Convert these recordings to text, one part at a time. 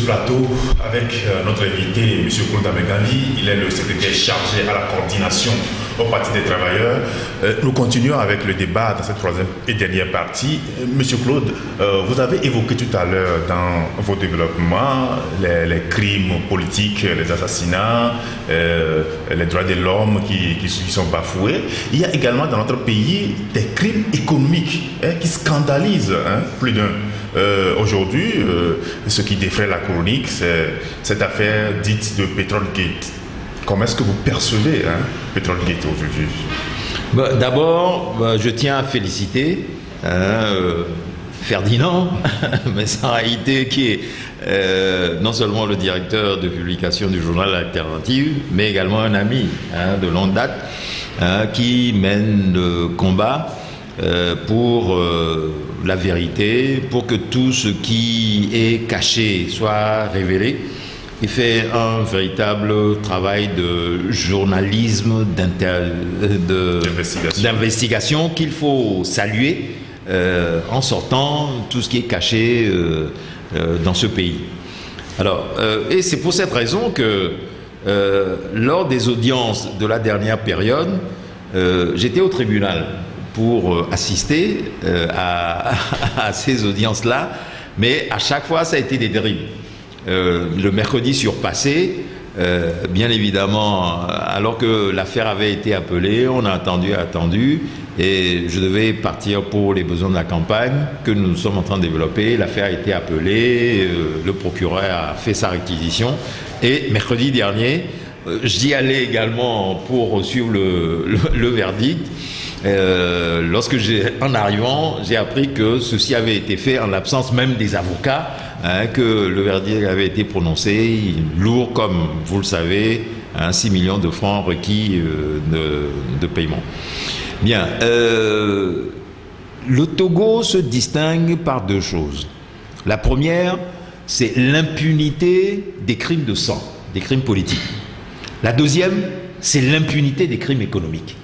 plateau avec notre invité, M. Claude Amegavi. Il est le secrétaire chargé à la coordination au Parti des travailleurs. Nous continuons avec le débat dans cette troisième et dernière partie. Monsieur Claude, vous avez évoqué tout à l'heure dans vos développements les crimes politiques, les assassinats, les droits de l'homme qui sont bafoués. Il y a également dans notre pays des crimes économiques qui scandalisent plus d'un. Aujourd'hui, ce qui défraie la chronique, c'est cette affaire dite de Petrolgate. Comment est-ce que vous percevez Petrolgate aujourd'hui? D'abord, je tiens à féliciter Ferdinand, mais en réalité qui est non seulement le directeur de publication du journal Alternative, mais également un ami de longue date qui mène le combat pour la vérité, pour que tout ce qui est caché soit révélé. Il fait un véritable travail de journalisme, d'investigation qu'il faut saluer en sortant tout ce qui est caché dans ce pays. Alors, et c'est pour cette raison que lors des audiences de la dernière période, j'étais au tribunal pour assister à ces audiences-là, mais à chaque fois, ça a été des dérives. Le mercredi surpassé, bien évidemment, alors que l'affaire avait été appelée, on a attendu, et je devais partir pour les besoins de la campagne que nous sommes en train de développer. L'affaire a été appelée, le procureur a fait sa réquisition, et mercredi dernier, j'y allais également pour suivre le verdict. Lorsque en arrivant, j'ai appris que ceci avait été fait en l'absence même des avocats, que le verdict avait été prononcé, lourd comme vous le savez, 6 millions de francs requis de paiement. Bien, le Togo se distingue par deux choses. La première, c'est l'impunité des crimes de sang, des crimes politiques. La deuxième, c'est l'impunité des crimes économiques.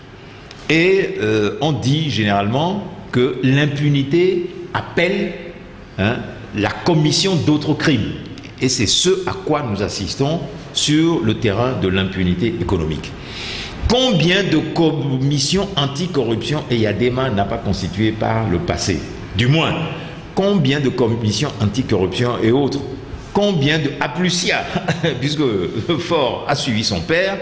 Et on dit généralement que l'impunité appelle la commission d'autres crimes. Et c'est ce à quoi nous assistons sur le terrain de l'impunité économique. Combien de commissions anticorruption EYADEMA n'a pas constitué par le passé? Du moins, combien de commissions anticorruption et autres? Combien de Aplusia, puisque Faure a suivi son père,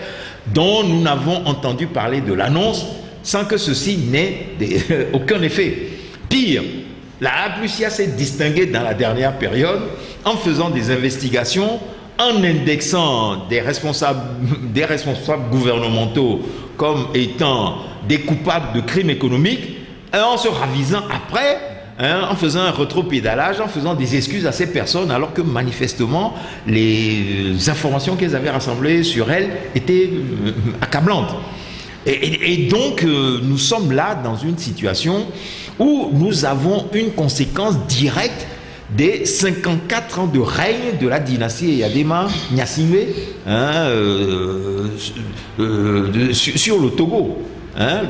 dont nous n'avons entendu parler de l'annonce sans que ceci n'ait aucun effet. Pire, la Aplusia s'est distinguée dans la dernière période en faisant des investigations, en indexant des responsables gouvernementaux comme étant des coupables de crimes économiques, et en se ravisant après, en faisant un rétropédalage, en faisant des excuses à ces personnes, alors que manifestement les informations qu'elles avaient rassemblées sur elles étaient accablantes. Et donc, nous sommes là dans une situation où nous avons une conséquence directe des 54 ans de règne de la dynastie EYADEMA Gnassingbé sur le Togo.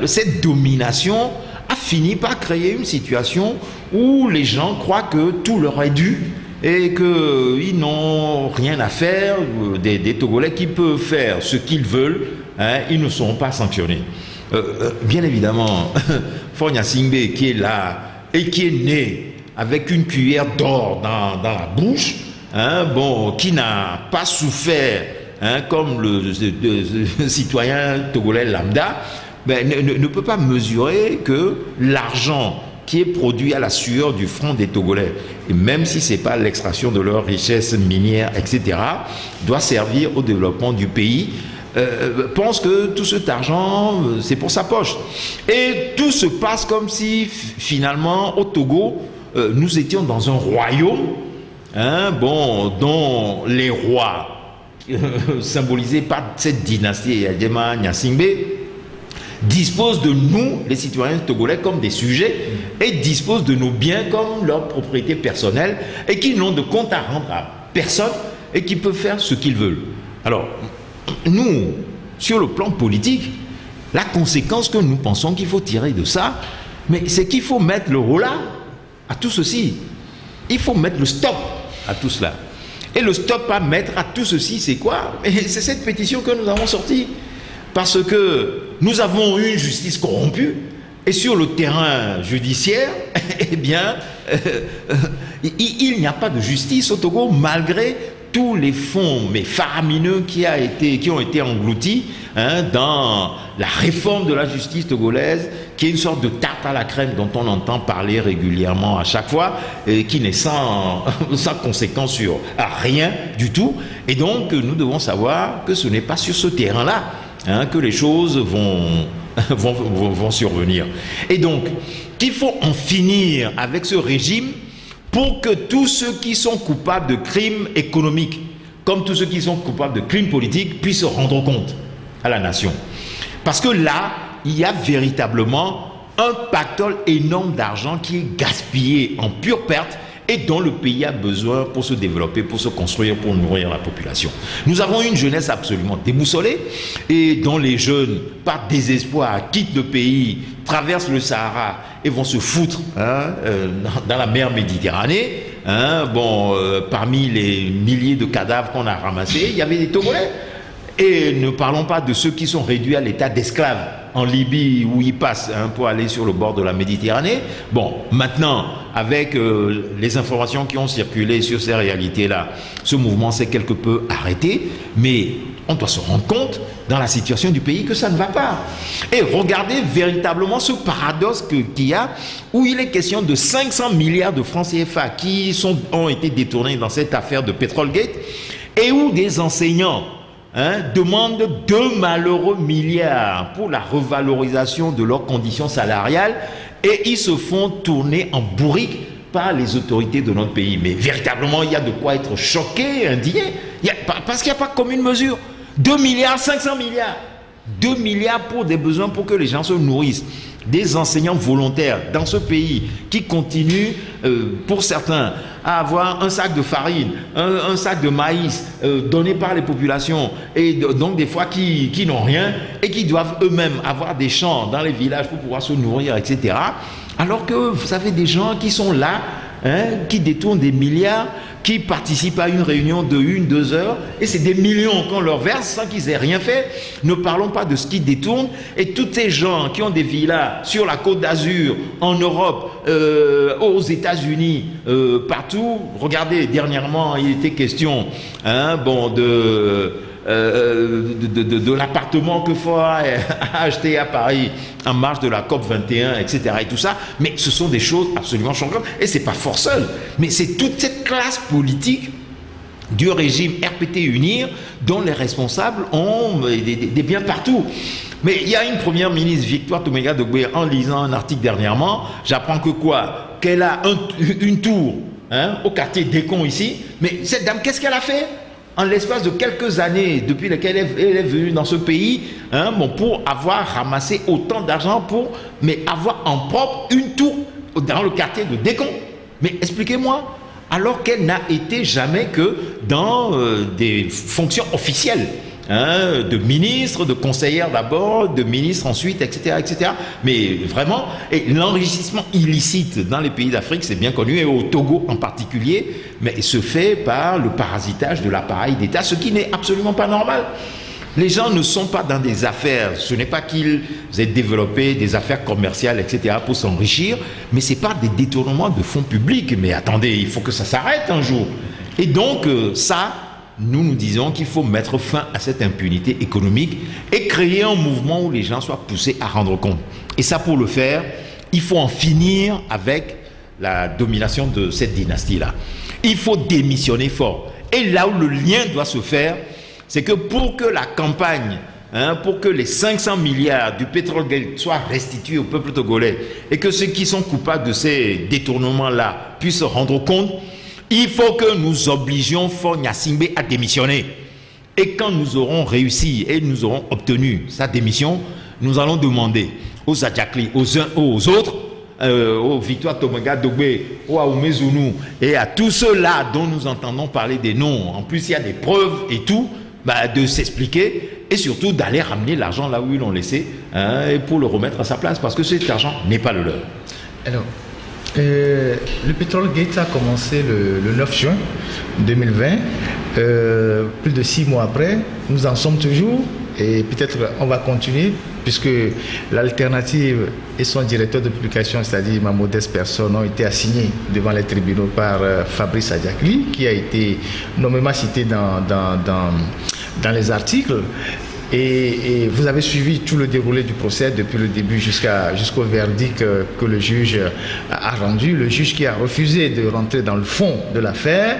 Cette domination a fini par créer une situation où les gens croient que tout leur est dû et qu'ils n'ont rien à faire, des Togolais qui peuvent faire ce qu'ils veulent, ils ne seront pas sanctionnés. Bien évidemment, Faure Gnassingbé qui est là et qui est né avec une cuillère d'or dans la bouche, qui n'a pas souffert comme le citoyen togolais lambda, ne peut pas mesurer que l'argent qui est produit à la sueur du front des Togolais, et même si ce n'est pas l'extraction de leurs richesses minières, etc., doit servir au développement du pays, pense que tout cet argent, c'est pour sa poche. Et tout se passe comme si, finalement, au Togo, nous étions dans un royaume, dont les rois, symbolisés par cette dynastie EYADEMA Gnassingbé, disposent de nous, les citoyens togolais, comme des sujets, et disposent de nos biens comme leur propriété personnelle, et qui n'ont de compte à rendre à personne, et qui peuvent faire ce qu'ils veulent. Alors, nous, sur le plan politique, la conséquence que nous pensons qu'il faut tirer de ça, mais c'est qu'il faut mettre le holà à tout ceci. Il faut mettre le stop à tout cela. Et le stop à mettre à tout ceci, c'est quoi? C'est cette pétition que nous avons sortie. Parce que nous avons une justice corrompue, et sur le terrain judiciaire, eh bien, il n'y a pas de justice au Togo, malgré tous les fonds faramineux qui ont été engloutis dans la réforme de la justice togolaise, qui est une sorte de tarte à la crème dont on entend parler régulièrement à chaque fois, et qui n'est sans conséquence sur rien du tout. Et donc, nous devons savoir que ce n'est pas sur ce terrain-là que les choses vont survenir. Et donc, qu'il faut en finir avec ce régime pour que tous ceux qui sont coupables de crimes économiques, comme tous ceux qui sont coupables de crimes politiques, puissent se rendre compte à la nation. Parce que là, il y a véritablement un pactole énorme d'argent qui est gaspillé en pure perte et dont le pays a besoin pour se développer, pour se construire, pour nourrir la population. Nous avons une jeunesse absolument déboussolée et dont les jeunes, par désespoir, quittent le pays, traversent le Sahara et vont se foutre dans la mer Méditerranée. Parmi les milliers de cadavres qu'on a ramassés, il y avait des Togolais. Et ne parlons pas de ceux qui sont réduits à l'état d'esclaves en Libye, où ils passent pour aller sur le bord de la Méditerranée. Bon, maintenant, avec les informations qui ont circulé sur ces réalités-là, ce mouvement s'est quelque peu arrêté, mais on doit se rendre compte dans la situation du pays que ça ne va pas. Et regardez véritablement ce paradoxe qu'il y a, où il est question de 500 milliards de francs CFA qui ont été détournés dans cette affaire de Petrolgate, et où des enseignants demandent 2 malheureux milliards pour la revalorisation de leurs conditions salariales, et ils se font tourner en bourrique par les autorités de notre pays. Mais véritablement, il y a de quoi être choqué, indigné, parce qu'il n'y a pas de commune mesure. 2 milliards, 500 milliards. 2 milliards pour des besoins pour que les gens se nourrissent. Des enseignants volontaires dans ce pays qui continuent, pour certains, à avoir un sac de farine, un sac de maïs donné par les populations, et donc des fois qui n'ont rien et qui doivent eux-mêmes avoir des champs dans les villages pour pouvoir se nourrir, etc. Alors que vous avez des gens qui sont là, qui détournent des milliards, qui participent à une réunion de 1-2 heures, et c'est des millions qu'on leur verse sans qu'ils aient rien fait. Ne parlons pas de ce qu'ils détournent. Et tous ces gens qui ont des villas sur la Côte d'Azur, en Europe, aux États-Unis, partout. Regardez, dernièrement, il était question de l'appartement que Fora a acheté à Paris en marge de la COP 21, etc. et tout ça. Mais ce sont des choses absolument choquantes. Et c'est pas Fort seul, mais c'est toute cette classe politique du régime RPT UNIR dont les responsables ont des biens partout. Mais il y a une première ministre, Victoire Tomenga Dogbe, en lisant un article dernièrement, j'apprends que quoi? Qu'elle a une tour au quartier d'Écon ici. Mais cette dame, qu'est-ce qu'elle a fait en l'espace de quelques années, depuis lesquelles elle est venue dans ce pays, pour avoir ramassé autant d'argent mais avoir en propre une tour dans le quartier de Décon? Mais expliquez-moi, alors qu'elle n'a été jamais que dans des fonctions officielles, de ministre, de conseillère d'abord, de ministre ensuite, etc., etc. Mais vraiment, et l'enrichissement illicite dans les pays d'Afrique, c'est bien connu, et au Togo en particulier, mais se fait par le parasitage de l'appareil d'État, ce qui n'est absolument pas normal. Les gens ne sont pas dans des affaires, ce n'est pas qu'ils aient développé des affaires commerciales, etc., pour s'enrichir, mais c'est pas des détournements de fonds publics. Mais attendez, il faut que ça s'arrête un jour. Et donc, nous disons qu'il faut mettre fin à cette impunité économique et créer un mouvement où les gens soient poussés à rendre compte. Et ça, pour le faire, il faut en finir avec la domination de cette dynastie-là. Il faut démissionner fort. Et là où le lien doit se faire, c'est que pour que la campagne, pour que les 500 milliards du Petrolgate soient restitués au peuple togolais et que ceux qui sont coupables de ces détournements-là puissent se rendre compte, il faut que nous obligions Faure Gnassingbé à démissionner. Et quand nous aurons réussi et nous aurons obtenu sa démission, nous allons demander aux Adjakli, aux uns aux autres, aux Victoire Tomenga Dogbe, aux Aoumezounou et à tous ceux-là dont nous entendons parler des noms, en plus il y a des preuves et tout, de s'expliquer et surtout d'aller ramener l'argent là où ils l'ont laissé, et pour le remettre à sa place, parce que cet argent n'est pas le leur. Alors, Le Pétrole Gate a commencé le 9 juin 2020. Plus de 6 mois après, nous en sommes toujours et peut-être on va continuer puisque l'alternative et son directeur de publication, c'est-à-dire ma modeste personne, ont été assignés devant les tribunaux par Fabrice Adjakli, qui a été nommément cité dans les articles. Et vous avez suivi tout le déroulé du procès depuis le début jusqu'au verdict que le juge a rendu. Le juge qui a refusé de rentrer dans le fond de l'affaire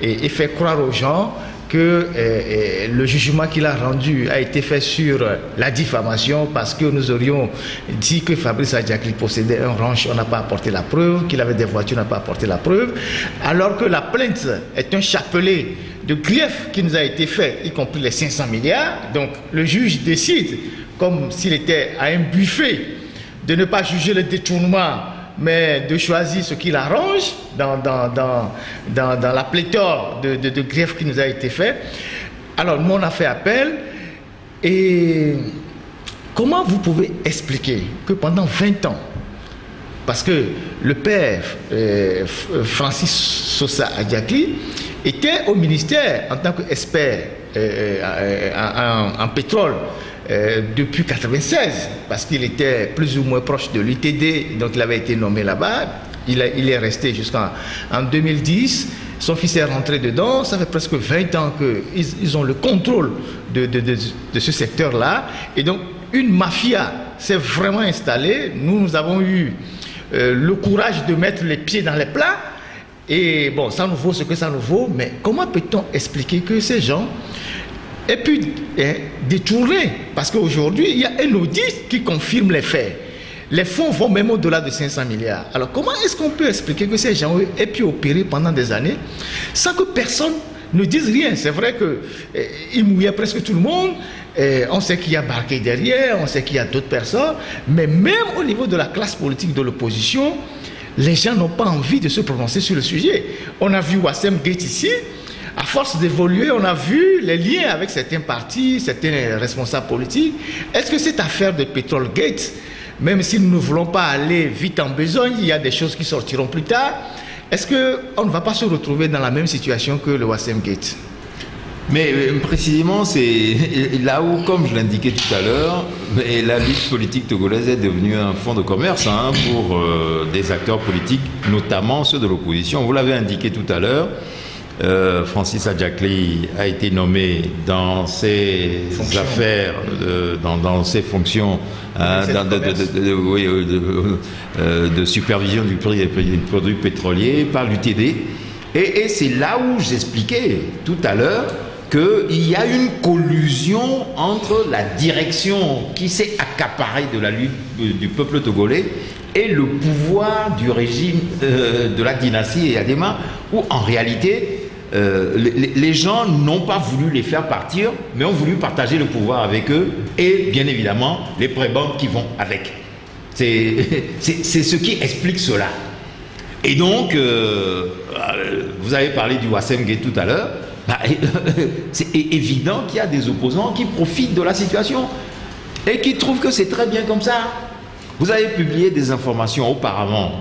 et fait croire aux gens que le jugement qu'il a rendu a été fait sur la diffamation parce que nous aurions dit que Fabrice Adjakli possédait un ranch, on n'a pas apporté la preuve, qu'il avait des voitures, on n'a pas apporté la preuve, alors que la plainte est un chapelet de grief qui nous a été fait, y compris les 500 milliards. Donc le juge décide, comme s'il était à un buffet, de ne pas juger le détournement, mais de choisir ce qu'il arrange dans la pléthore de griefs qui nous a été fait. Alors nous on a fait appel. Et comment vous pouvez expliquer que pendant 20 ans, parce que le père Francis Sosa Adjakli était au ministère en tant qu'expert en pétrole depuis 1996, parce qu'il était plus ou moins proche de l'UTD, donc il avait été nommé là-bas. Il est resté jusqu'en 2010. Son fils est rentré dedans. Ça fait presque 20 ans qu'ils ont le contrôle de ce secteur-là. Et donc, une mafia s'est vraiment installée. Nous avons eu le courage de mettre les pieds dans les plats. Et bon, ça nous vaut ce que ça nous vaut. Mais comment peut-on expliquer que ces gens aient pu détourner? Parce qu'aujourd'hui, il y a un audit qui confirme les faits. Les fonds vont même au-delà de 500 milliards. Alors comment est-ce qu'on peut expliquer que ces gens aient pu opérer pendant des années sans que personne ne dise rien? C'est vrai qu'ils mouillaient presque tout le monde. On sait qu'il y a Barké derrière, on sait qu'il y a d'autres personnes. Mais même au niveau de la classe politique de l'opposition, les gens n'ont pas envie de se prononcer sur le sujet. On a vu Wassem Gate ici. À force d'évoluer, on a vu les liens avec certains partis, certains responsables politiques. Est-ce que cette affaire de Pétrole Gate, même si nous ne voulons pas aller vite en besogne, il y a des choses qui sortiront plus tard, est-ce qu'on ne va pas se retrouver dans la même situation que le Wassem Gate? Mais précisément, c'est là où, comme je l'indiquais tout à l'heure, la lutte politique togolaise est devenue un fonds de commerce pour des acteurs politiques, notamment ceux de l'opposition. Vous l'avez indiqué tout à l'heure, Francis Adjakli a été nommé dans ses affaires, dans ses fonctions de supervision du prix des produits pétroliers par l'UTD. Et c'est là où j'expliquais tout à l'heure qu'il y a une collusion entre la direction qui s'est accaparée de la lutte du peuple togolais et le pouvoir du régime de la dynastie Eyadema, où en réalité les gens n'ont pas voulu les faire partir, mais ont voulu partager le pouvoir avec eux et bien évidemment les prébendes qui vont avec. C'est ce qui explique cela. Et donc, vous avez parlé du Wassem Gate tout à l'heure, c'est évident qu'il y a des opposants qui profitent de la situation et qui trouvent que c'est très bien comme ça. Vous avez publié des informations auparavant,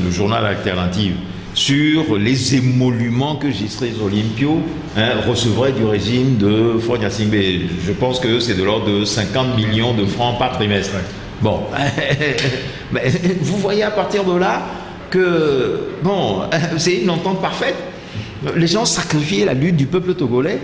le journal Alternative, sur les émoluments que Gisrez Olympio recevrait du régime de Faure Gnassingbé. Je pense que c'est de l'ordre de 50 millions de francs par trimestre. Bon, vous voyez à partir de là que, bon, c'est une entente parfaite. Les gens sacrifiaient la lutte du peuple togolais.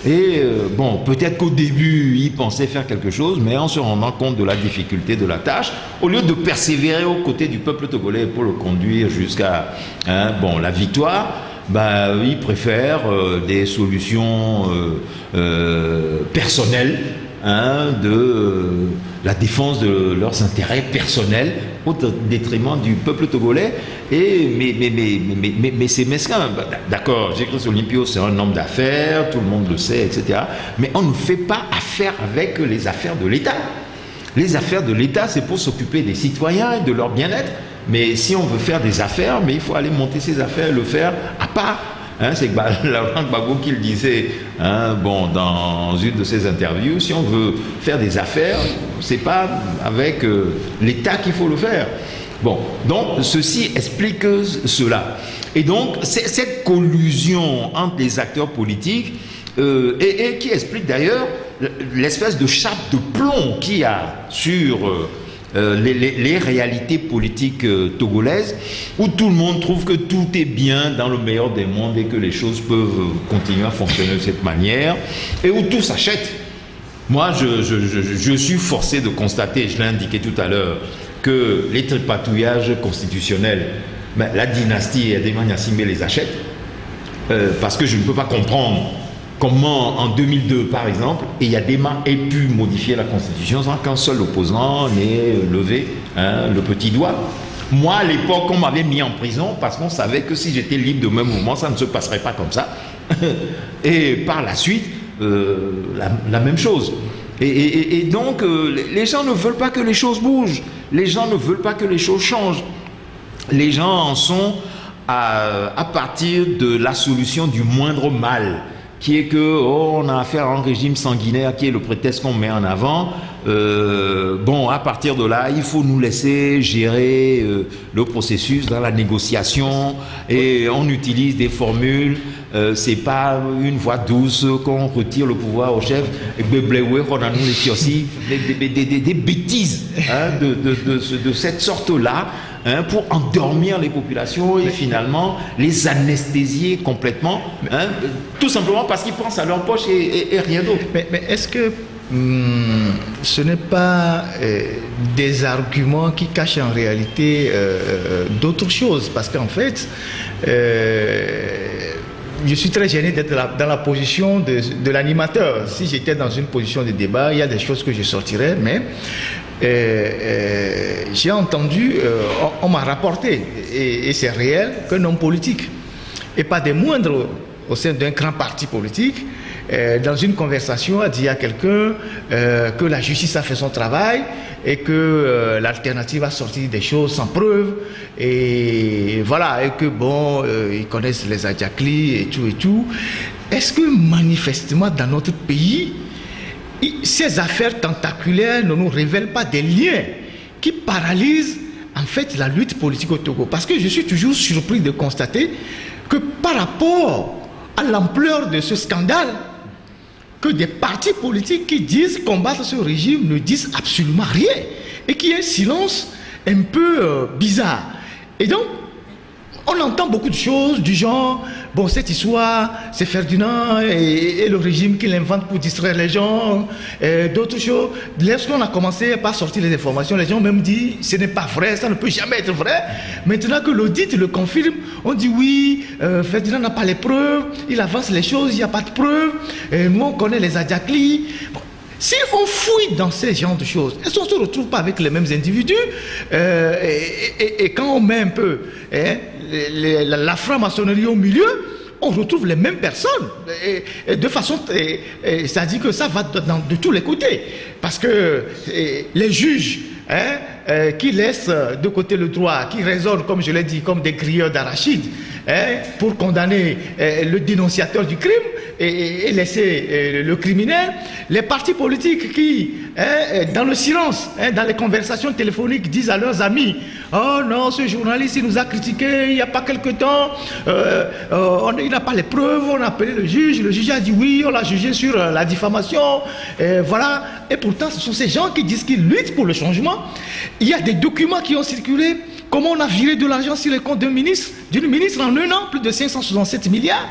Et bon, peut-être qu'au début, ils pensaient faire quelque chose, mais en se rendant compte de la difficulté de la tâche, au lieu de persévérer aux côtés du peuple togolais pour le conduire jusqu'à la victoire, ils préfèrent des solutions personnelles, de la défense de leurs intérêts personnels au détriment du peuple togolais. Mais c'est mesquin. D'accord, Gisrez Olympio, c'est un homme d'affaires, tout le monde le sait, etc. Mais on ne fait pas affaire avec les affaires de l'État. Les affaires de l'État, c'est pour s'occuper des citoyens et de leur bien-être. Mais si on veut faire des affaires, il faut aller monter ses affaires et le faire à part. C'est Laurent Gbagbo qui le disait dans une de ses interviews. Si on veut faire des affaires, c'est pas avec l'État qu'il faut le faire. Bon, donc ceci explique cela. Et donc cette collusion entre les acteurs politiques et qui explique d'ailleurs l'espèce de chape de plomb qu'il y a sur les réalités politiques togolaises, où tout le monde trouve que tout est bien dans le meilleur des mondes et que les choses peuvent continuer à fonctionner de cette manière, et où tout s'achète. Moi, je suis forcé de constater, je l'ai indiqué tout à l'heure, que les tripatouillages constitutionnels, la dynastie Edema Gnassingbé les achète, parce que je ne peux pas comprendre comment en 2002 par exemple Eyadema ait pu modifier la constitution sans qu'un seul opposant n'ait levé le petit doigt. Moi à l'époque on m'avait mis en prison parce qu'on savait que si j'étais libre de mon mouvement ça ne se passerait pas comme ça. Et par la suite la même chose. Et donc les gens ne veulent pas que les choses bougent, les gens ne veulent pas que les choses changent. Les gens en sont à partir de la solution du moindre mal, qui est que on a affaire à un régime sanguinaire qui est le prétexte qu'on met en avant. Bon, à partir de là, il faut nous laisser gérer le processus dans la négociation et on utilise des formules. C'est pas une voix douce qu'on retire le pouvoir au chef. Des bêtises de cette sorte-là. Pour endormir les populations et finalement les anesthésier complètement, tout simplement parce qu'ils pensent à leur poche et rien d'autre. Mais est-ce que ce n'est pas des arguments qui cachent en réalité d'autres choses? Parce qu'en fait, je suis très gêné d'être dans la position de l'animateur. Si j'étais dans une position de débat, il y a des choses que je sortirais, mais j'ai entendu, on m'a rapporté, et c'est réel, qu'un homme politique, et pas des moindres au sein d'un grand parti politique, dans une conversation a dit à quelqu'un que la justice a fait son travail et que l'alternative a sorti des choses sans preuve, et voilà, et que bon, ils connaissent les Adjakli et tout. Est-ce que manifestement dans notre pays, ces affaires tentaculaires ne nous révèlent pas des liens qui paralysent en fait la lutte politique au Togo? Parce que je suis toujours surpris de constater que par rapport à l'ampleur de ce scandale, que des partis politiques qui disent combattre ce régime ne disent absolument rien et qu'il y a un silence un peu bizarre. Et donc, on entend beaucoup de choses du genre, bon, cette histoire, c'est Ferdinand et le régime qui l'invente pour distraire les gens, d'autres choses. Lorsqu'on a commencé par sortir les informations, les gens ont même dit, ce n'est pas vrai, ça ne peut jamais être vrai. Maintenant que l'audit le confirme, on dit oui, Ferdinand n'a pas les preuves, il avance les choses, il n'y a pas de preuves, nous on connaît les Adjakli. Bon. Si on fouille dans ces genres de choses, est-ce qu'on ne se retrouve pas avec les mêmes individus et quand on met un peu la franc-maçonnerie au milieu, on retrouve les mêmes personnes. De façon, c'est-à-dire que ça va de tous les côtés. Parce que les juges qui laissent de côté le droit, qui raisonnent, comme je l'ai dit, comme des grilleurs d'arachide, pour condamner le dénonciateur du crime et laisser le criminel, les partis politiques qui, dans le silence, dans les conversations téléphoniques, disent à leurs amis, oh non, ce journaliste il nous a critiqué il n'y a pas quelque temps, il n'a pas les preuves, on a appelé le juge a dit oui, on l'a jugé sur la diffamation, voilà. Et pourtant ce sont ces gens qui disent qu'ils luttent pour le changement. Il y a des documents qui ont circulé, comment on a viré de l'argent sur les comptes d'une ministre en un an, plus de 567 milliards.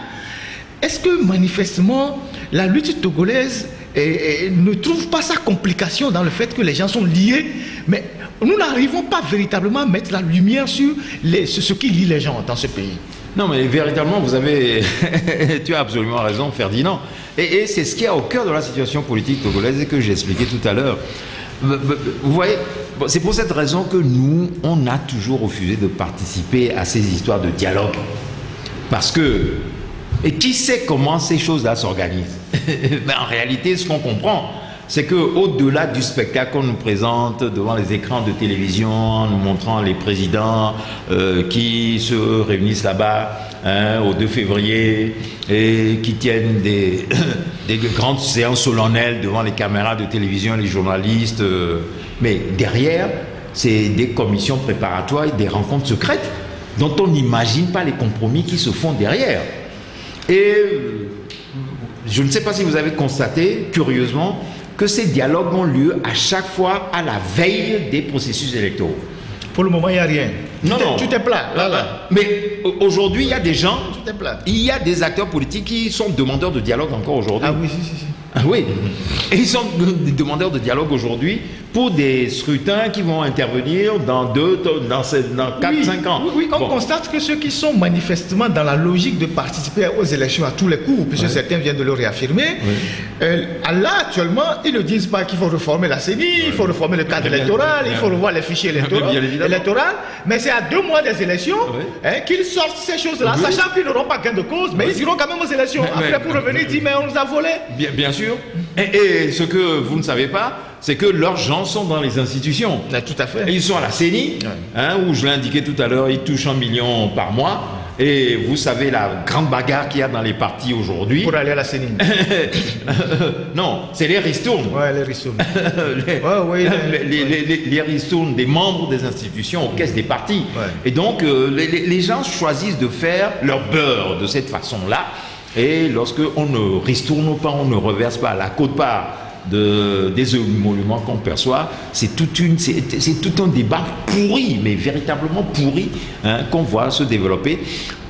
Est-ce que manifestement la lutte togolaise ne trouve pas sa complication dans le fait que les gens sont liés, mais nous n'arrivons pas véritablement à mettre la lumière sur ce qui lie les gens dans ce pays? Non, mais véritablement, vous avez... tu as absolument raison, Ferdinand. Et c'est ce qui est au cœur de la situation politique togolaise et que j'ai expliqué tout à l'heure. Vous voyez, c'est pour cette raison que nous, on a toujours refusé de participer à ces histoires de dialogue. Parce que... Et qui sait comment ces choses-là s'organisent? Mais en réalité, ce qu'on comprend, c'est qu'au-delà du spectacle qu'on nous présente devant les écrans de télévision, en nous montrant les présidents qui se réunissent là-bas au 2 février et qui tiennent des grandes séances solennelles devant les caméras de télévision, les journalistes, mais derrière, c'est des commissions préparatoires et des rencontres secrètes dont on n'imagine pas les compromis qui se font derrière. Et je ne sais pas si vous avez constaté, curieusement, que ces dialogues ont lieu à chaque fois à la veille des processus électoraux. Pour le moment, il n'y a rien. Non. Tout est plat. Là. Mais aujourd'hui, il y a des gens, Tout est plat. il y a des acteurs politiques qui sont demandeurs de dialogue encore aujourd'hui. Ah oui, si. Ah oui. Et ils sont des demandeurs de dialogue aujourd'hui pour des scrutins qui vont intervenir dans 4-5 ans. Oui, on constate que ceux qui sont manifestement dans la logique de participer aux élections à tous les coups, puisque certains viennent de le réaffirmer, là actuellement, ils ne disent pas qu'il faut réformer la CENI, il faut réformer le cadre électoral, il faut revoir les fichiers électoraux, mais c'est à 2 mois des élections qu'ils sortent ces choses-là, sachant qu'ils n'auront pas gain de cause, mais ils iront quand même aux élections. Après, pour revenir, dire, mais on nous a volé. Bien sûr. Et ce que vous ne savez pas, c'est que leurs gens sont dans les institutions. Tout à fait. Et ils sont à la CENI, où je l'ai indiqué tout à l'heure, ils touchent 1 million par mois. Et vous savez la grande bagarre qu'il y a dans les partis aujourd'hui. Pour aller à la CENI. Non, c'est les ristournes. Ouais, les ristournes. Les ristournes des membres des institutions aux caisses des partis. Ouais. Et donc, les gens choisissent de faire leur beurre de cette façon-là. Et lorsque on ne ristourne pas, on ne reverse pas la quote-part des émoluments qu'on perçoit, c'est tout un débat pourri, mais véritablement pourri, qu'on voit se développer,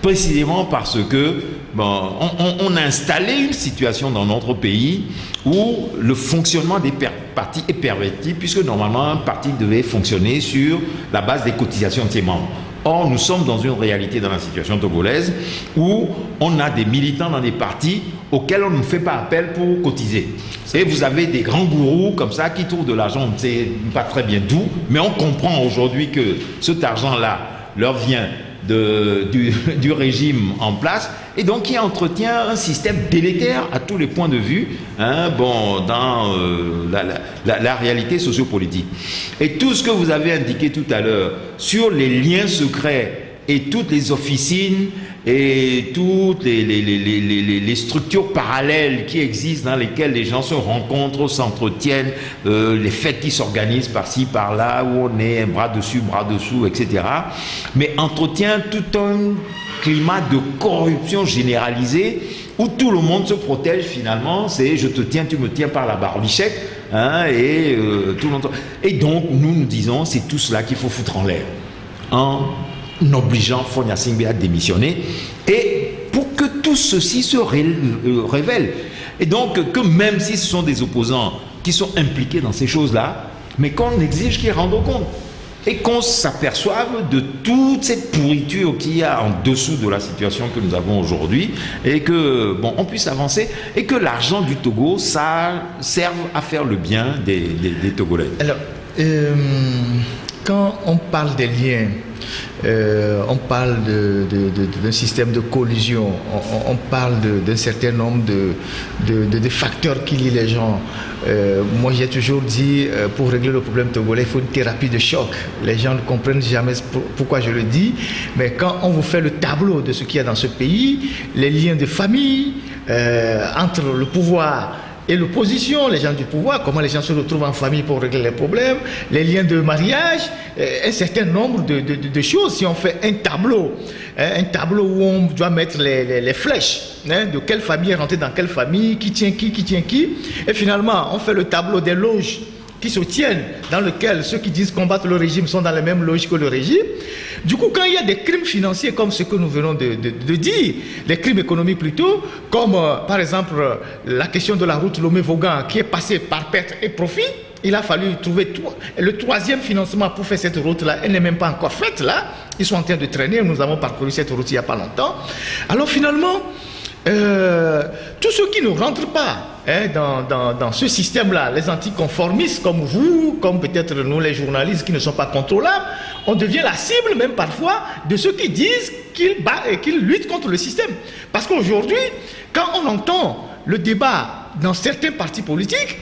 précisément parce que on a installé une situation dans notre pays où le fonctionnement des partis est perverti, puisque normalement un parti devait fonctionner sur la base des cotisations de ses membres. Or, nous sommes dans une réalité dans la situation togolaise où on a des militants dans des partis auxquels on ne fait pas appel pour cotiser. Et vous avez des grands gourous comme ça qui trouvent de l'argent, on ne sait pas très bien d'où, mais on comprend aujourd'hui que cet argent-là leur vient du régime en place, et donc qui entretient un système délétère à tous les points de vue dans la réalité sociopolitique. Et tout ce que vous avez indiqué tout à l'heure sur les liens secrets et toutes les officines et toutes les structures parallèles qui existent dans lesquelles les gens se rencontrent, s'entretiennent, les fêtes qui s'organisent par-ci, par-là, où on est bras dessus, bras dessous, etc. Mais entretient tout un climat de corruption généralisée où tout le monde se protège finalement, c'est je te tiens, tu me tiens par la barbichette, tout le monde. Et donc nous disons, c'est tout cela qu'il faut foutre en l'air, en obligeant Faure Gnassingbé à démissionner, et pour que tout ceci se révèle. Et donc que même si ce sont des opposants qui sont impliqués dans ces choses-là, mais qu'on exige qu'ils rendent compte. Et qu'on s'aperçoive de toute cette pourriture qu'il y a en dessous de la situation que nous avons aujourd'hui, et que, on puisse avancer, et que l'argent du Togo, ça serve à faire le bien des Togolais. Alors, quand on parle des liens, on parle d'un système de collusion, on parle d'un certain nombre de facteurs qui lient les gens. Moi j'ai toujours dit, pour régler le problème togolais, il faut une thérapie de choc. Les gens ne comprennent jamais pourquoi je le dis, mais quand on vous fait le tableau de ce qu'il y a dans ce pays, les liens de famille entre le pouvoir et l'opposition, les gens du pouvoir, comment les gens se retrouvent en famille pour régler les problèmes, les liens de mariage, un certain nombre de choses. Si on fait un tableau où on doit mettre les flèches, de quelle famille est rentrée dans quelle famille, qui tient qui, et finalement on fait le tableau des loges qui se tiennent, dans lequel ceux qui disent combattre le régime sont dans la même loge que le régime. Du coup, quand il y a des crimes financiers comme ce que nous venons de dire, des crimes économiques plutôt, comme par exemple la question de la route Lomé-Vaughan qui est passée par perte et profit, il a fallu trouver le troisième financement pour faire cette route-là. Elle n'est même pas encore faite là. Ils sont en train de traîner. Nous avons parcouru cette route il n'y a pas longtemps. Alors finalement, tous ceux qui ne rentrent pas dans ce système-là, les anticonformistes comme vous, comme peut-être nous les journalistes qui ne sont pas contrôlables, on devient la cible même parfois de ceux qui disent qu'ils luttent contre le système. Parce qu'aujourd'hui, quand on entend le débat dans certains partis politiques,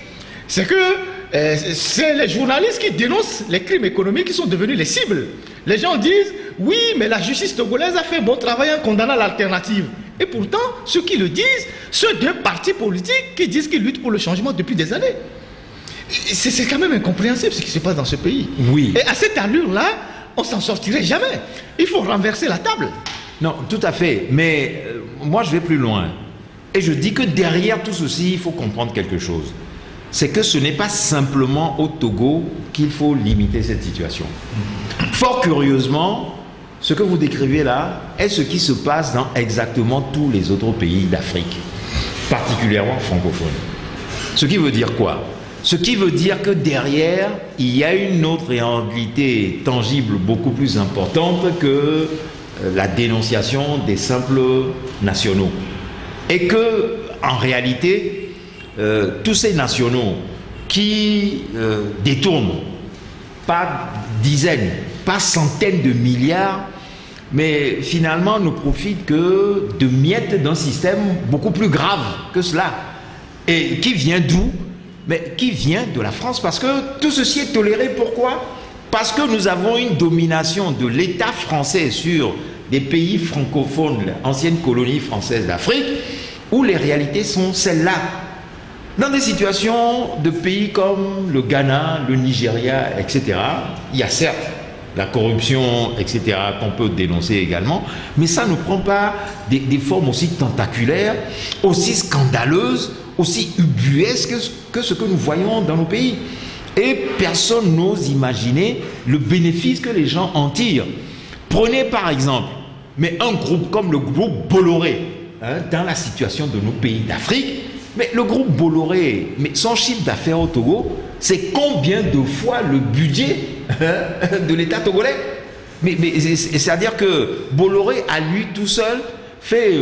c'est que c'est les journalistes qui dénoncent les crimes économiques qui sont devenus les cibles. Les gens disent, oui, mais la justice togolaise a fait un bon travail en condamnant l'alternative. Et pourtant, ceux qui le disent, ceux d'un parti politique qui disent qu'ils luttent pour le changement depuis des années. C'est quand même incompréhensible ce qui se passe dans ce pays. Oui. Et à cette allure-là, on s'en sortirait jamais. Il faut renverser la table. Non, tout à fait. Mais moi, je vais plus loin. Et je dis que derrière tout ceci, il faut comprendre quelque chose. C'est que ce n'est pas simplement au Togo qu'il faut limiter cette situation. Fort curieusement, ce que vous décrivez là est ce qui se passe dans exactement tous les autres pays d'Afrique, particulièrement francophones. Ce qui veut dire quoi? Ce qui veut dire que derrière, il y a une autre réalité tangible beaucoup plus importante que la dénonciation des simples nationaux. Et que, en réalité, tous ces nationaux qui détournent pas dizaines, pas centaines de milliards, mais finalement ne profitent que de miettes d'un système beaucoup plus grave que cela. Et qui vient d'où? Mais qui vient de la France, parce que tout ceci est toléré. Pourquoi? Parce que nous avons une domination de l'État français sur des pays francophones, anciennes colonies françaises d'Afrique, où les réalités sont celles-là. Dans des situations de pays comme le Ghana, le Nigeria, etc., il y a certes la corruption, etc., qu'on peut dénoncer également, mais ça ne prend pas des formes aussi tentaculaires, aussi scandaleuses, aussi ubuesques que ce que nous voyons dans nos pays. Et personne n'ose imaginer le bénéfice que les gens en tirent. Prenez par exemple, mais un groupe comme le groupe Bolloré, dans la situation de nos pays d'Afrique, mais le groupe Bolloré, mais son chiffre d'affaires au Togo, c'est combien de fois le budget de l'État togolais? Mais c'est-à-dire que Bolloré, à lui tout seul, fait,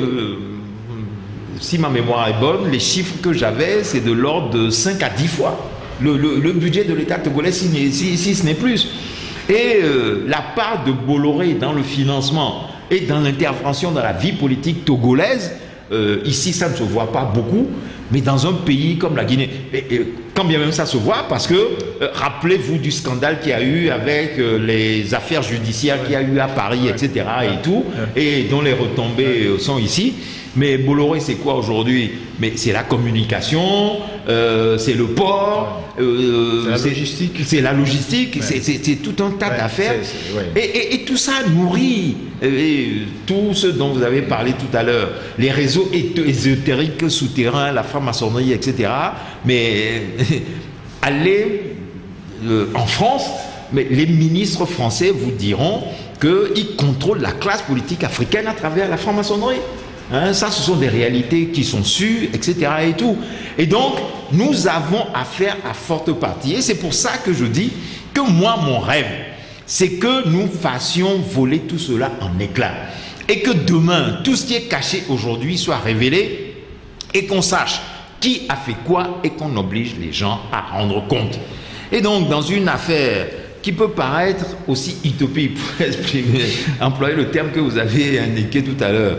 si ma mémoire est bonne, les chiffres que j'avais, c'est de l'ordre de 5 à 10 fois le budget de l'État togolais, si ce n'est plus. Et la part de Bolloré dans le financement et dans l'intervention dans la vie politique togolaise, ici ça ne se voit pas beaucoup, mais dans un pays comme la Guinée, quand bien même ça se voit, parce que rappelez-vous du scandale qu'il y a eu avec les affaires judiciaires qu'il y a eu à Paris, etc. et tout, et dont les retombées sont ici. Mais Bolloré, c'est quoi aujourd'hui? Mais c'est la communication, c'est le port, c'est la logistique, c'est tout un tas d'affaires. Et tout ça nourrit tout ce dont vous avez parlé tout à l'heure, les réseaux ésotériques souterrains, la franc-maçonnerie, etc. Mais allez en France, mais les ministres français vous diront qu'ils contrôlent la classe politique africaine à travers la franc-maçonnerie. Ça, ce sont des réalités qui sont sûres, etc. et tout. Et donc, nous avons affaire à forte partie. Et c'est pour ça que je dis que moi, mon rêve, c'est que nous fassions voler tout cela en éclats. Et que demain, tout ce qui est caché aujourd'hui soit révélé et qu'on sache qui a fait quoi et qu'on oblige les gens à rendre compte. Et donc, dans une affaire qui peut paraître aussi utopique, pour employer le terme que vous avez indiqué tout à l'heure,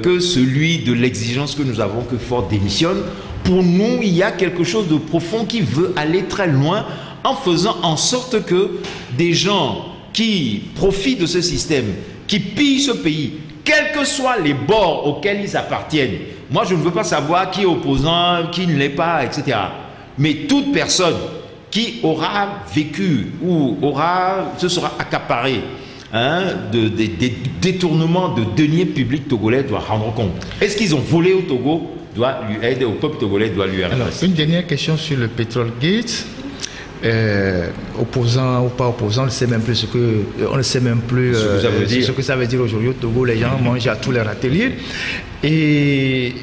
que celui de l'exigence que nous avons que Ford démissionne, pour nous, il y a quelque chose de profond qui veut aller très loin en faisant en sorte que des gens qui profitent de ce système, qui pillent ce pays, quels que soient les bords auxquels ils appartiennent, moi je ne veux pas savoir qui est opposant, qui ne l'est pas, etc. Mais toute personne qui aura vécu ou se sera accaparé des détournements de deniers publics togolais doit rendre compte. Est-ce qu'ils ont volé au Togo? Doit lui aider, au peuple togolais doit lui aider. Alors, une dernière question sur le pétrole gate. Opposant ou pas opposant, on ne sait même plus ce que ça veut dire aujourd'hui au Togo. Les gens mangent à tous leurs ateliers. Et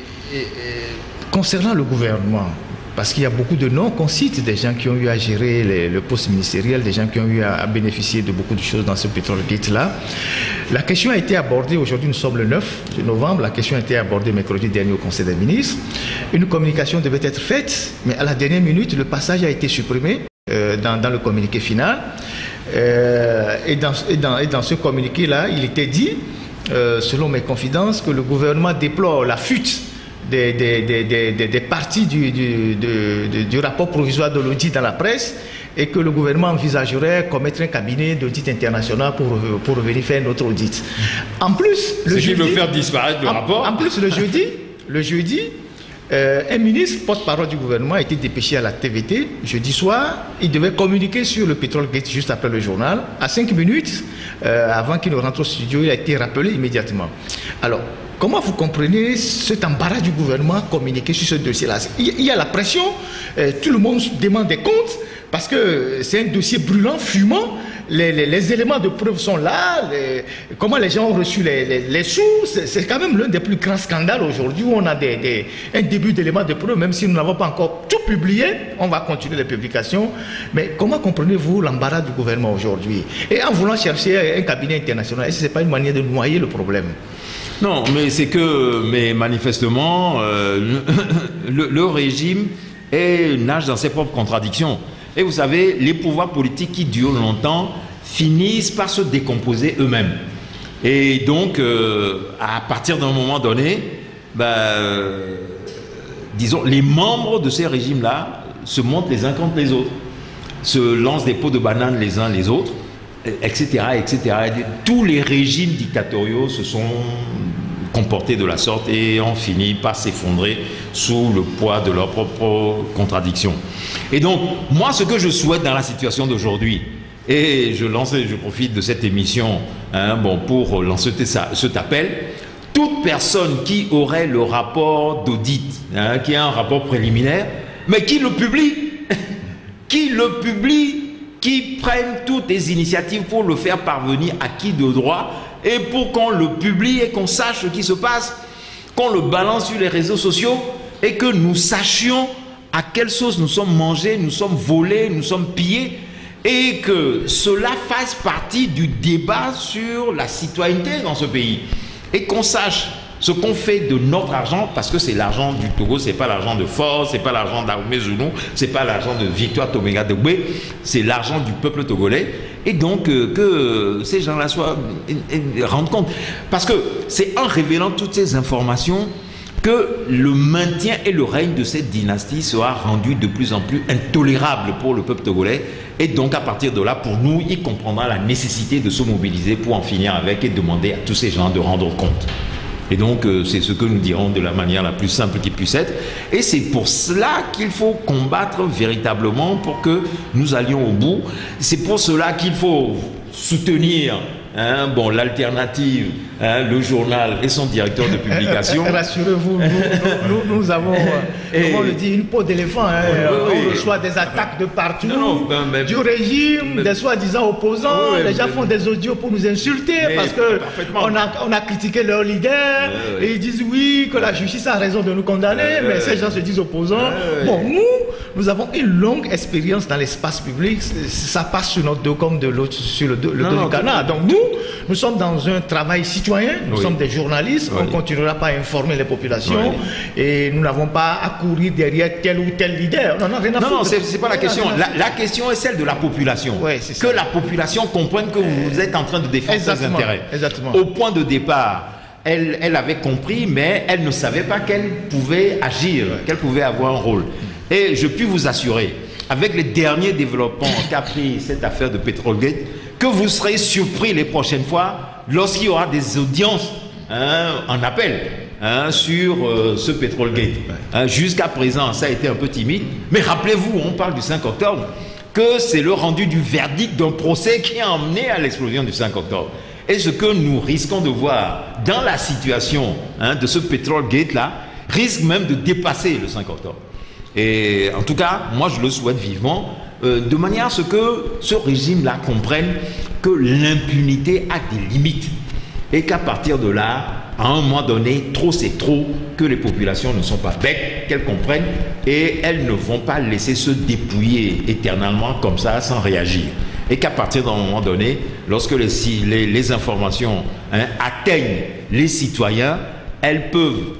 concernant le gouvernement, parce qu'il y a beaucoup de noms qu'on cite, des gens qui ont eu à gérer le poste ministériel, des gens qui ont eu à bénéficier de beaucoup de choses dans ce pétrole gate-là. La question a été abordée, aujourd'hui nous sommes le 9 novembre, la question a été abordée mercredi dernier au Conseil des ministres. Une communication devait être faite, mais à la dernière minute, le passage a été supprimé dans le communiqué final. Et dans ce communiqué-là, il était dit, selon mes confidences, que le gouvernement déplore la fuite des parties du rapport provisoire de l'audit dans la presse et que le gouvernement envisagerait commettre un cabinet d'audit international pour revenir faire notre audit. En plus, le jeudi, veut faire disparaître le rapport. En plus, le jeudi, un ministre, porte-parole du gouvernement, a été dépêché à la TVT jeudi soir. Il devait communiquer sur le pétrole gate juste après le journal. À 5 minutes, avant qu'il ne rentre au studio, il a été rappelé immédiatement. Alors, comment vous comprenez cet embarras du gouvernement à communiquer sur ce dossier-là? Il y a la pression, tout le monde demande des comptes, parce que c'est un dossier brûlant, fumant. Les éléments de preuve sont là, comment les gens ont reçu les sous, c'est quand même l'un des plus grands scandales aujourd'hui où on a un début d'éléments de preuve, même si nous n'avons pas encore tout publié, on va continuer les publications. Mais comment comprenez-vous l'embarras du gouvernement aujourd'hui? Et en voulant chercher un cabinet international, est-ce que ce n'est pas une manière de noyer le problème? Non, mais c'est que, mais manifestement, le régime nage dans ses propres contradictions. Et vous savez, les pouvoirs politiques qui durent longtemps finissent par se décomposer eux-mêmes. Et donc, à partir d'un moment donné, disons, les membres de ces régimes-là se montent les uns contre les autres, se lancent des pots de banane les uns les autres, etc., etc. Et tous les régimes dictatoriaux se sont comportés de la sorte et ont fini par s'effondrer sous le poids de leurs propres contradictions. Et donc, moi, ce que je souhaite dans la situation d'aujourd'hui, et je profite de cette émission pour lancer cet appel, toute personne qui aurait le rapport d'audit, qui a un rapport préliminaire, mais qui le publie, qui prenne toutes les initiatives pour le faire parvenir à qui de droit, et pour qu'on le publie et qu'on sache ce qui se passe, qu'on le balance sur les réseaux sociaux et que nous sachions à quelle sauce nous sommes mangés, nous sommes volés, nous sommes pillés, et que cela fasse partie du débat sur la citoyenneté dans ce pays, et qu'on sache ce qu'on fait de notre argent, parce que c'est l'argent du Togo, c'est pas l'argent de Force, c'est pas l'argent d'Armée Zulu, c'est pas l'argent de Victoire Tomenga Degbe, c'est l'argent du peuple togolais. Et donc que ces gens-là rendent compte. Parce que c'est en révélant toutes ces informations que le maintien et le règne de cette dynastie sera rendu de plus en plus intolérable pour le peuple togolais. Et donc à partir de là, pour nous, il comprendra la nécessité de se mobiliser pour en finir avec et demander à tous ces gens de rendre compte. Et donc, c'est ce que nous dirons de la manière la plus simple qui puisse être. Et c'est pour cela qu'il faut combattre véritablement pour que nous allions au bout. C'est pour cela qu'il faut soutenir l'alternative, le journal et son directeur de publication. Rassurez-vous, nous avons, comment on le dit, une peau d'éléphant. On reçoit des attaques de partout, du régime, des soi-disant opposants. Les gens font des audios pour nous insulter parce qu'on a critiqué leur leader. Et ils disent oui, que la justice a raison de nous condamner, mais ces gens se disent opposants. Bon, nous avons une longue expérience dans l'espace public. Ça passe sur notre dos comme de l'autre sur le dos du canard. Donc nous sommes dans un travail citoyen, nous sommes des journalistes, on ne continuera pas à informer les populations et nous n'avons pas à courir derrière tel ou tel leader. Non, c'est pas la question. La question est celle de la population. Que la population comprenne que vous êtes en train de défendre ses intérêts. Exactement. Au point de départ, elle avait compris, mais elle ne savait pas qu'elle pouvait agir, qu'elle pouvait avoir un rôle. Et je puis vous assurer, avec les derniers développements qu'a pris cette affaire de Petrolgate, que vous serez surpris les prochaines fois lorsqu'il y aura des audiences en appel sur ce Petrolgate. Jusqu'à présent, ça a été un peu timide, mais rappelez-vous, on parle du 5 octobre, que c'est le rendu du verdict d'un procès qui a emmené à l'explosion du 5 octobre. Et ce que nous risquons de voir dans la situation de ce Petrolgate-là, risque même de dépasser le 5 octobre. Et en tout cas, moi je le souhaite vivement, de manière à ce que ce régime-là comprenne que l'impunité a des limites et qu'à partir de là, à un moment donné, trop c'est trop, que les populations ne sont pas bêtes, qu'elles comprennent et elles ne vont pas laisser se dépouiller éternellement comme ça sans réagir. Et qu'à partir d'un moment donné, lorsque les informations atteignent les citoyens, elles peuvent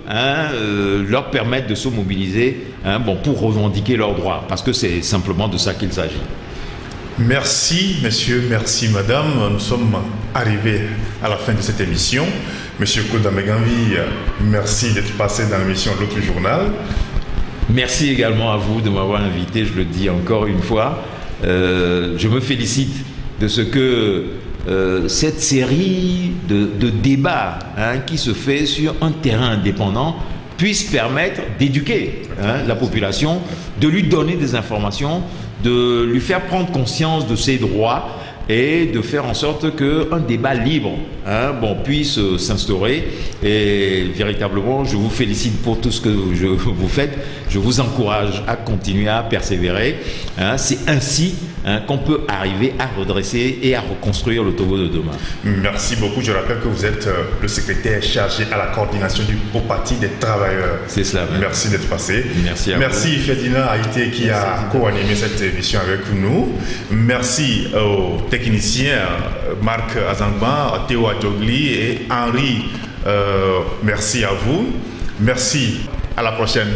leur permettre de se mobiliser pour revendiquer leurs droits, parce que c'est simplement de ça qu'il s'agit. Merci messieurs, merci madame. Nous sommes arrivés à la fin de cette émission. Monsieur Koulda Meganvi, merci d'être passé dans l'émission de l'autre journal. Merci également à vous de m'avoir invité, je le dis encore une fois. Je me félicite de ce que cette série de débats qui se fait sur un terrain indépendant puisse permettre d'éduquer la population, de lui donner des informations, de lui faire prendre conscience de ses droits et de faire en sorte qu'un débat libre puisse s'instaurer. Et véritablement, je vous félicite pour tout ce que vous faites. Je vous encourage à continuer à persévérer. C'est ainsi qu'on peut arriver à redresser et à reconstruire le Togo de demain. Merci beaucoup. Je rappelle que vous êtes le secrétaire chargé à la coordination du Haut Parti des travailleurs. C'est cela. Même. Merci d'être passé. Merci à Merci vous. Ferdinand Haïté qui a co-animé cette émission avec nous. Merci aux techniciens Marc Azangban, Théo Adjogli et Henri. Merci à vous. Merci. À la prochaine.